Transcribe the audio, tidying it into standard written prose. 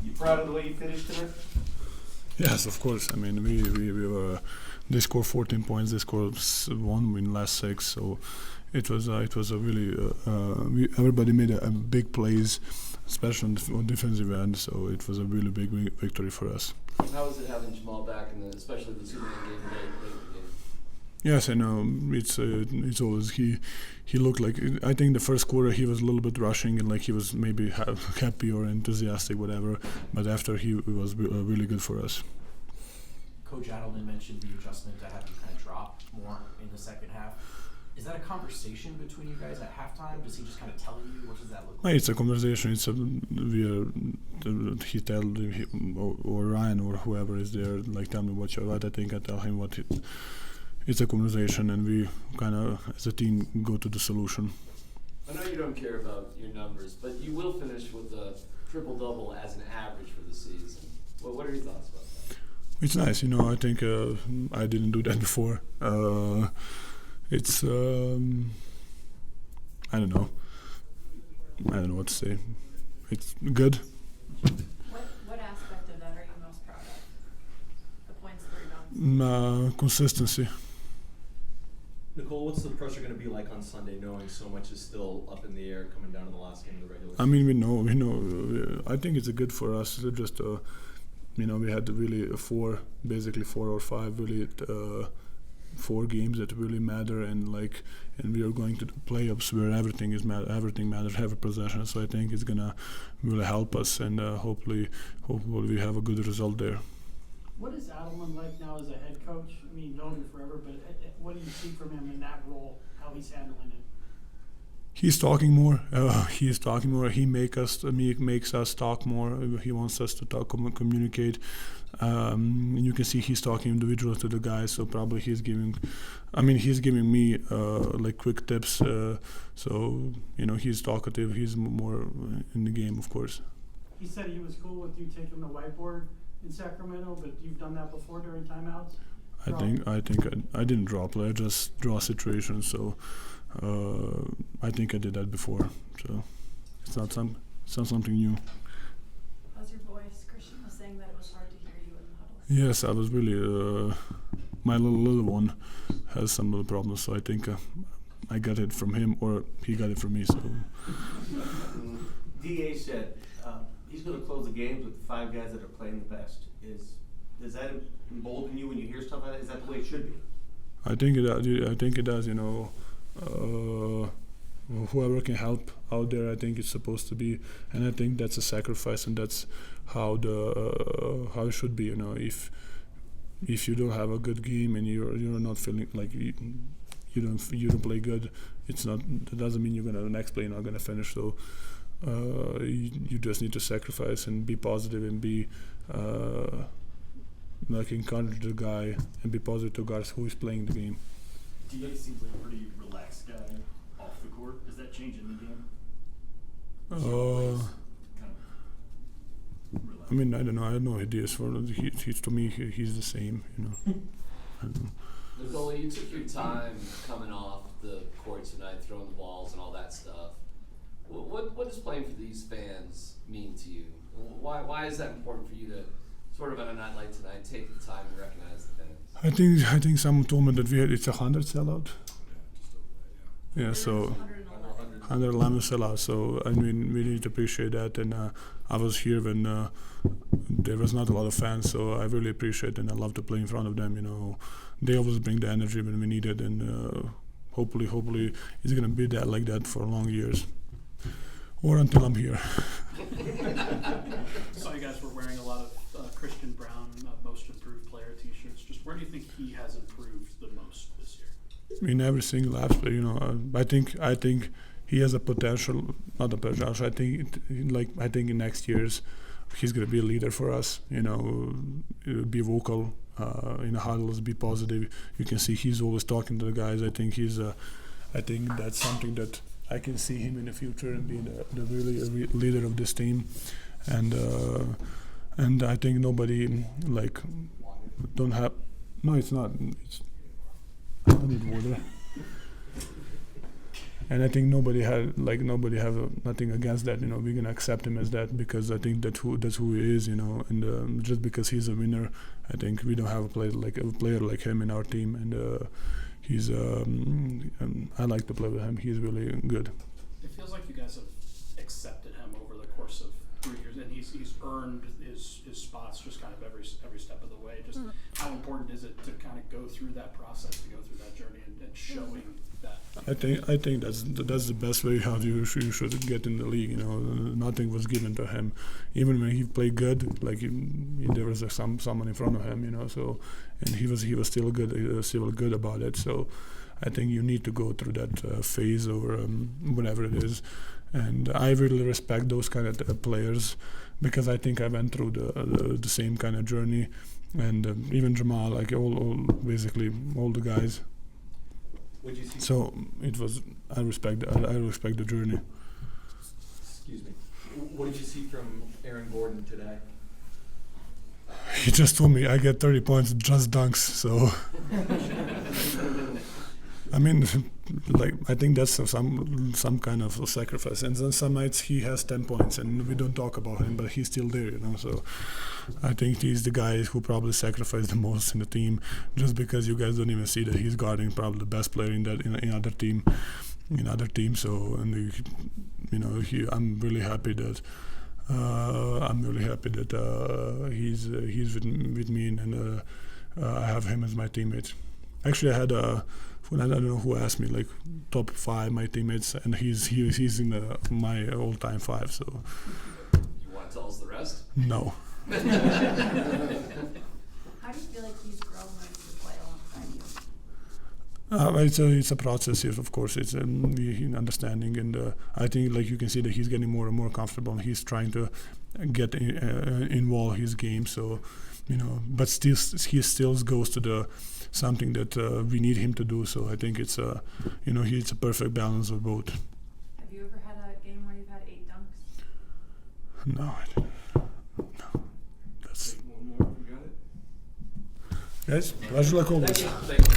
You proud of the way you finished tonight? Yes, of course. I mean, we were. They scored 14 points. They scored 1 win last 6. So it was a really. Everybody made a big plays, especially on defensive end. So it was a really big victory for us. How was it having Jamal back, especially the Superman game late in the game? Yes, I know. It's always he looked like, I think the first quarter he was a little bit rushing and like he was maybe happy or enthusiastic, whatever. But after he was really good for us. Coach Adelman mentioned the adjustment to have you kind of drop more in the second half. Is that a conversation between you guys at halftime? Does he just kind of tell you? What does that look like? It's a conversation. He tell or Ryan or whoever is there, like, tell me what I think. I tell him what. It's a conversation, and we kind of, as a team, go to the solution. I know you don't care about your numbers, but you will finish with a triple-double as an average for the season. What are your thoughts about that? It's nice, I think I didn't do that before. It's, I don't know what to say. It's good. What aspect of that are you most proud of? The points, the rebounds? Consistency. Nikola, what's the pressure going to be like on Sunday, knowing so much is still up in the air coming down to the last game of the regular season? I mean, we know. I think it's good for us. It's just, we had really 4 or 5 really 4 games that really matter, and we are going to the playoffs where everything matters, every possession. So I think it's gonna really help us, and hopefully we have a good result there. What is Adelman like now as a head coach? I mean, known him forever, but what do you see from him in that role, how he's handling it? He's talking more. He makes us talk more. He wants us to talk, communicate. And you can see he's talking individually to the guys. So probably he's giving me quick tips. So he's talkative. He's more in the game, of course. He said he was cool with you taking the whiteboard in Sacramento, but you've done that before during timeouts? I think I didn't draw play. I just draw situations. So I think I did that before. So it's not something new. How's your voice? Christian was saying that it was hard to hear you in the huddles. Yes, I was really. My little one has some little problems, so I think I got it from him, or he got it from me. So. DA said he's going to close the games with the 5 guys that are playing the best. Does that embolden you when you hear stuff like that? Is that the way it should be? I think it does. Whoever can help out there, I think it's supposed to be, and I think that's a sacrifice, and that's how it should be. If you don't have a good game and you're not feeling like you don't play good, that doesn't mean the next play you're not gonna finish. So you just need to sacrifice and be positive and be encourage the guy and be positive to guys who is playing the game. DA seems like a pretty relaxed guy off the court. Is that changing the game? I mean, I don't know. I have no ideas for he's to me. He's the same. I don't know. Nikola, you took your time coming off the court tonight, throwing the balls and all that stuff. What does playing for these fans mean to you? Why is that important for you to sort of on a night like tonight take the time and recognize the fans? I think someone told me that it's 100 sellout. Yeah, so 111 sellout. So I mean, we need to appreciate that. And I was here when there was not a lot of fans, so I really appreciate it, and I love to play in front of them. They always bring the energy when we need it, and hopefully it's gonna be like that for long years, or until I'm here. Saw you guys were wearing a lot of Christian Brown Most Improved Player T-shirts. Just where do you think he has improved the most this year? In every single aspect, I think he has a potential. Not a potential. I think in next years, he's gonna be a leader for us. Be vocal in the huddles, be positive. You can see he's always talking to the guys. I think that's something that I can see him in the future and being the really leader of this team. And I think nobody don't have. No, it's not. I need water. and I think nobody have nothing against that. You know, we're gonna accept him as that because I think that's who he is. You know, and just because he's a winner, I think we don't have a player like him in our team, and he's I like to play with him. He's really good. It feels like you guys have accepted him over the course of 3 years, and he's earned his spots just kind of every step of the way. Just how important is it to kind of go through that process, to go through that journey, and showing that? I think that's the best way how you should get in the league. You know, nothing was given to him, even when he played good. Like there was someone in front of him. You know, so and he was still good about it. So I think you need to go through that phase or whatever it is. And I really respect those kind of players because I think I went through the same kind of journey, and even Jamal, like basically all the guys. What'd you see? So it was. I respect the journey. Excuse me. What did you see from Aaron Gordon today? He just told me I get 30 points, just dunks. So I mean, like I think that's some kind of a sacrifice. And then some nights he has 10 points, and we don't talk about him, but he's still there, you know. So I think he's the guy who probably sacrificed the most in the team, just because you guys don't even see that he's guarding probably the best player in other team. So and I'm really happy that. He's with me, and I have him as my teammate. Actually, I had I don't know who asked me, like top 5 my teammates, and he's in my all-time 5. So You want to tell us the rest? no. How do you feel like he's grown when you play alongside you? It's a process here, of course. It's understanding, and I think like you can see that he's getting more and more comfortable, and he's trying to get involved his game. So, but still he still goes to the something that we need him to do. So I think it's it's a perfect balance of both. Have you ever had a game where you've had 8 dunks? No, I didn't. No, that's One more, you got it? guys. Pleasure like always. Thank you.